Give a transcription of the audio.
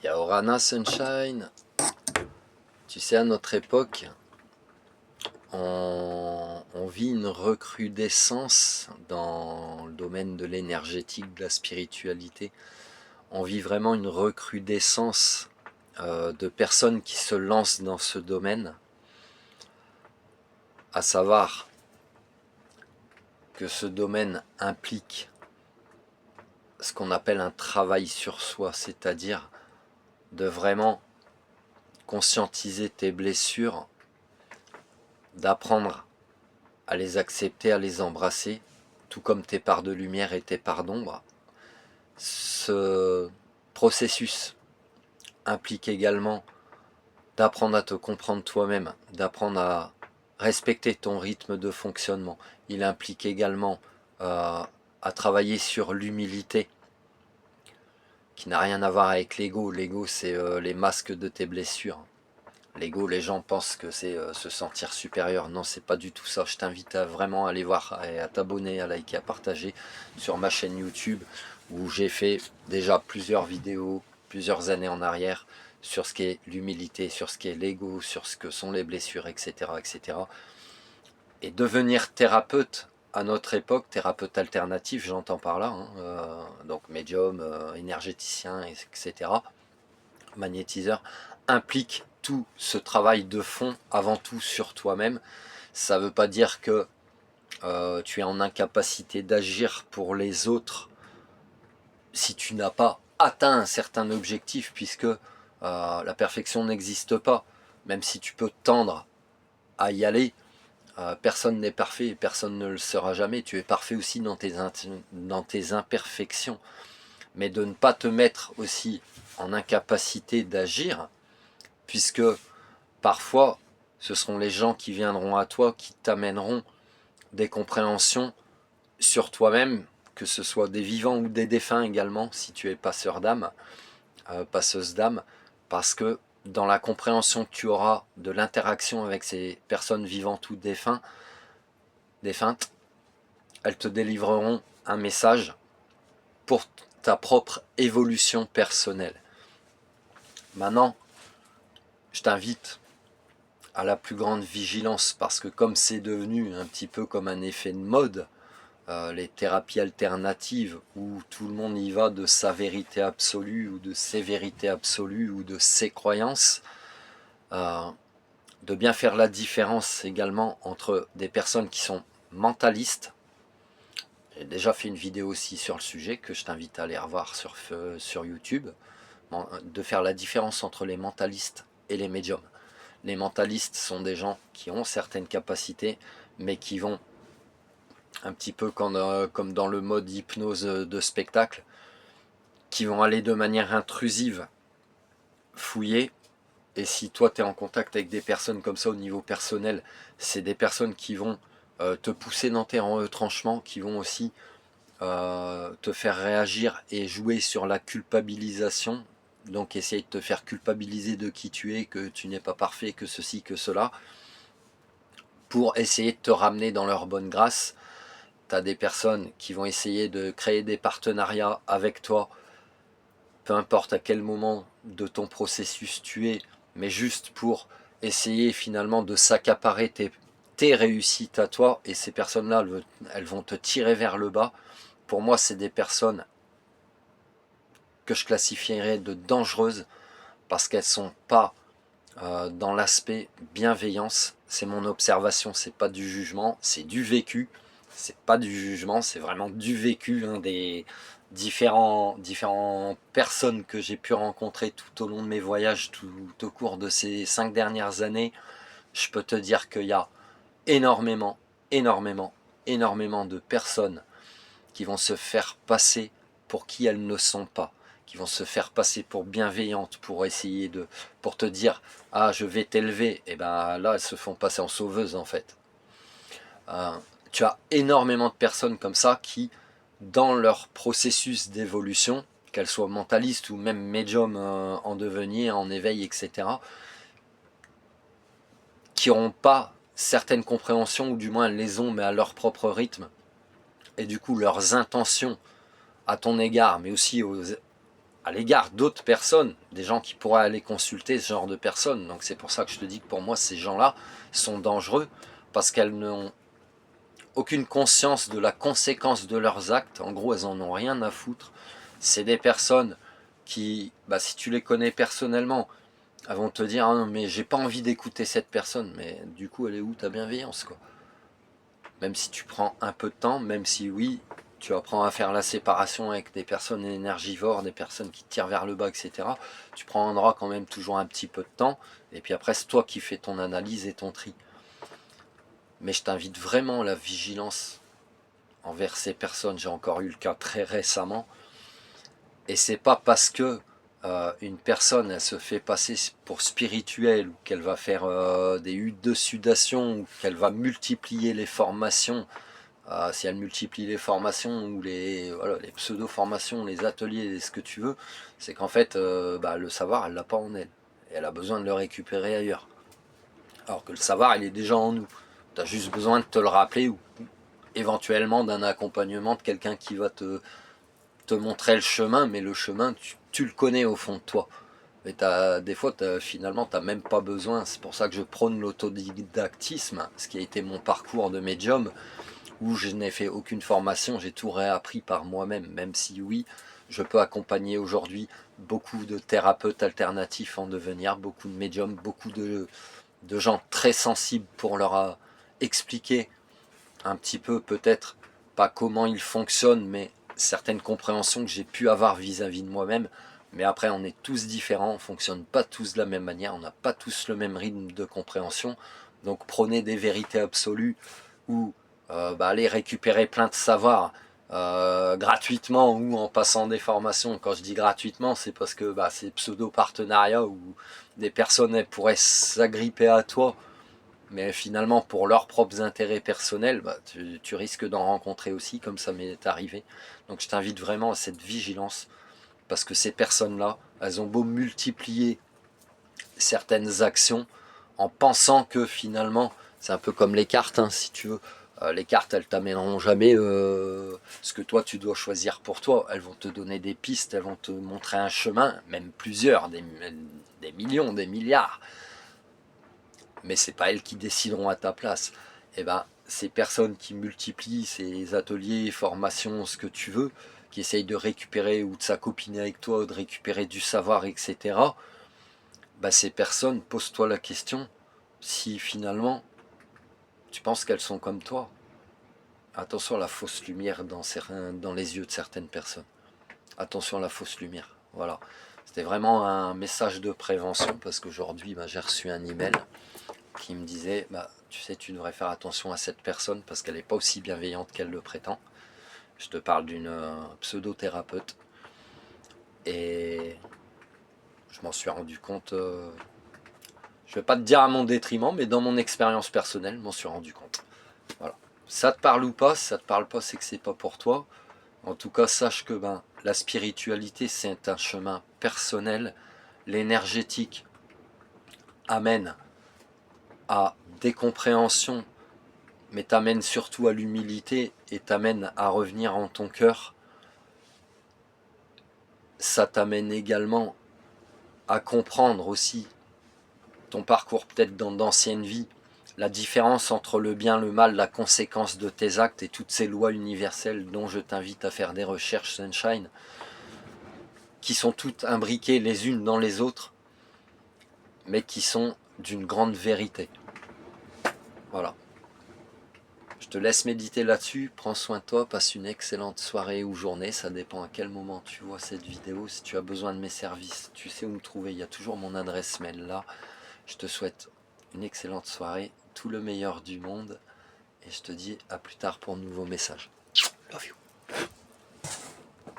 Yaorana Sunshine, tu sais, à notre époque, on vit une recrudescence dans le domaine de l'énergétique, de la spiritualité. On vit vraiment une recrudescence de personnes qui se lancent dans ce domaine, à savoir que ce domaine implique ce qu'on appelle un travail sur soi, c'est-à-dire de vraiment conscientiser tes blessures, d'apprendre à les accepter, à les embrasser, tout comme tes parts de lumière et tes parts d'ombre. Ce processus implique également d'apprendre à te comprendre toi-même, d'apprendre à respecter ton rythme de fonctionnement. Il implique également à travailler sur l'humilité, qui n'a rien à voir avec l'ego. L'ego, c'est les masques de tes blessures. L'ego, les gens pensent que c'est se sentir supérieur. Non, c'est pas du tout ça. Je t'invite à vraiment aller voir et à t'abonner, à liker, à partager sur ma chaîne YouTube où j'ai fait déjà plusieurs vidéos, plusieurs années en arrière, sur ce qu'est l'humilité, sur ce qu'est l'ego, sur ce que sont les blessures, etc., etc. Et devenir thérapeute à notre époque, thérapeute alternatif, j'entends par là, donc médium, énergéticien, etc., magnétiseur, implique tout ce travail de fond avant tout sur toi-même. Ça ne veut pas dire que tu es en incapacité d'agir pour les autres si tu n'as pas atteint un certain objectif, puisque la perfection n'existe pas. Même si tu peux tendre à y aller, personne n'est parfait et personne ne le sera jamais. Tu es parfait aussi dans tes imperfections. Mais de ne pas te mettre aussi en incapacité d'agir, puisque parfois ce seront les gens qui viendront à toi, qui t'amèneront des compréhensions sur toi-même, que ce soit des vivants ou des défunts également, si tu es passeur d'âme, passeuse d'âme, parce que dans la compréhension que tu auras de l'interaction avec ces personnes vivantes ou défuntes, elles te délivreront un message pour ta propre évolution personnelle. Maintenant, je t'invite à la plus grande vigilance, parce que comme c'est devenu un petit peu comme un effet de mode, les thérapies alternatives où tout le monde y va de sa vérité absolue ou de ses vérités absolues ou de ses croyances, de bien faire la différence également entre des personnes qui sont mentalistes. J'ai déjà fait une vidéo aussi sur le sujet que je t'invite à aller revoir sur YouTube, de faire la différence entre les mentalistes et les médiums. Les mentalistes sont des gens qui ont certaines capacités, mais qui vont un petit peu comme dans le mode hypnose de spectacle, qui vont aller de manière intrusive fouiller. Et si toi tu es en contact avec des personnes comme ça au niveau personnel, c'est des personnes qui vont te pousser dans tes retranchements, qui vont aussi te faire réagir et jouer sur la culpabilisation. Donc essayer de te faire culpabiliser de qui tu es, que tu n'es pas parfait, que ceci, que cela, pour essayer de te ramener dans leur bonne grâce. Tu as des personnes qui vont essayer de créer des partenariats avec toi, peu importe à quel moment de ton processus tu es, mais juste pour essayer finalement de s'accaparer tes réussites à toi, et ces personnes-là, elles vont te tirer vers le bas. Pour moi, c'est des personnes que je classifierais de dangereuses, parce qu'elles ne sont pas dans l'aspect bienveillance. C'est mon observation, c'est pas du jugement, c'est du vécu. C'est pas du jugement, c'est vraiment du vécu, des différentes personnes que j'ai pu rencontrer tout au long de mes voyages, tout au cours de ces 5 dernières années. Je peux te dire qu'il y a énormément, énormément, énormément de personnes qui vont se faire passer pour qui elles ne sont pas, qui vont se faire passer pour bienveillantes, pour te dire ah je vais t'élever, et ben là elles se font passer en sauveuses en fait. Tu as énormément de personnes comme ça qui, dans leur processus d'évolution, qu'elles soient mentalistes ou même médiums en devenir, en éveil, etc., qui n'auront pas certaines compréhensions, ou du moins elles les ont mais à leur propre rythme, et du coup leurs intentions à ton égard, mais aussi à l'égard d'autres personnes, des gens qui pourraient aller consulter ce genre de personnes. Donc c'est pour ça que je te dis que pour moi ces gens-là sont dangereux, parce qu'elles n'ont aucune conscience de la conséquence de leurs actes. En gros, elles en ont rien à foutre. C'est des personnes qui, si tu les connais personnellement, elles vont te dire ah non mais j'ai pas envie d'écouter cette personne, mais du coup elle est où ta bienveillance quoi? Même si tu prends un peu de temps, même si oui, tu apprends à faire la séparation avec des personnes énergivores, des personnes qui te tirent vers le bas, etc. Tu prendras quand même toujours un petit peu de temps, et puis après c'est toi qui fais ton analyse et ton tri. Mais je t'invite vraiment à la vigilance envers ces personnes. J'ai encore eu le cas très récemment, et c'est pas parce que une personne elle se fait passer pour spirituelle, ou qu'elle va faire des huttes de sudation, ou qu'elle va multiplier les formations. Si elle multiplie les formations ou les pseudo-formations, les ateliers, ce que tu veux, c'est qu'en fait, le savoir, elle l'a pas en elle. Et elle a besoin de le récupérer ailleurs. Alors que le savoir, il est déjà en nous. Tu as juste besoin de te le rappeler, ou éventuellement d'un accompagnement de quelqu'un qui va te montrer le chemin, mais le chemin, tu le connais au fond de toi. Mais des fois, finalement, tu n'as même pas besoin. C'est pour ça que je prône l'autodidactisme, ce qui a été mon parcours de médium, où je n'ai fait aucune formation, j'ai tout réappris par moi-même, même si oui, je peux accompagner aujourd'hui beaucoup de thérapeutes alternatifs en devenir, beaucoup de médiums, beaucoup de gens très sensibles pour leur expliquer un petit peu peut-être, pas comment ils fonctionnent, mais certaines compréhensions que j'ai pu avoir vis-à-vis de moi-même. Mais après, on est tous différents, on ne fonctionne pas tous de la même manière, on n'a pas tous le même rythme de compréhension. Donc prenez des vérités absolues, ou aller récupérer plein de savoirs gratuitement ou en passant des formations. Quand je dis gratuitement, c'est parce que c'est pseudo-partenariat où des personnes pourraient s'agripper à toi, mais finalement pour leurs propres intérêts personnels, tu risques d'en rencontrer aussi, comme ça m'est arrivé. Donc je t'invite vraiment à cette vigilance, parce que ces personnes-là, elles ont beau multiplier certaines actions en pensant que finalement, c'est un peu comme les cartes, hein, si tu veux, les cartes elles t'amèneront jamais ce que toi tu dois choisir pour toi. Elles vont te donner des pistes, elles vont te montrer un chemin, même plusieurs, des millions, des milliards, mais c'est pas elles qui décideront à ta place. Et ces personnes qui multiplient ces ateliers, formations, ce que tu veux, qui essayent de récupérer ou de s'accopiner avec toi, ou de récupérer du savoir, etc., ces personnes, pose-toi la question si finalement tu penses qu'elles sont comme toi. Attention à la fausse lumière dans les yeux de certaines personnes. Attention à la fausse lumière. Voilà. C'était vraiment un message de prévention, parce qu'aujourd'hui j'ai reçu un email qui me disait tu sais, tu devrais faire attention à cette personne parce qu'elle n'est pas aussi bienveillante qu'elle le prétend. Je te parle d'une pseudo-thérapeute, et je m'en suis rendu compte, je vais pas te dire à mon détriment, mais dans mon expérience personnelle, je m'en suis rendu compte. Voilà. Ça te parle ou pas, si ça te parle pas, c'est que c'est pas pour toi. En tout cas, sache que la spiritualité, c'est un chemin personnel. L'énergétique amène à des compréhensions, mais t'amène surtout à l'humilité et t'amène à revenir en ton cœur. Ça t'amène également à comprendre aussi ton parcours peut-être dans d'anciennes vies, la différence entre le bien, le mal, la conséquence de tes actes et toutes ces lois universelles dont je t'invite à faire des recherches, Sunshine, qui sont toutes imbriquées les unes dans les autres, mais qui sont d'une grande vérité. Voilà. Je te laisse méditer là-dessus, prends soin de toi, passe une excellente soirée ou journée, ça dépend à quel moment tu vois cette vidéo. Si tu as besoin de mes services, tu sais où me trouver, il y a toujours mon adresse mail là. Je te souhaite une excellente soirée, tout le meilleur du monde, et je te dis à plus tard pour de nouveaux messages. Love you.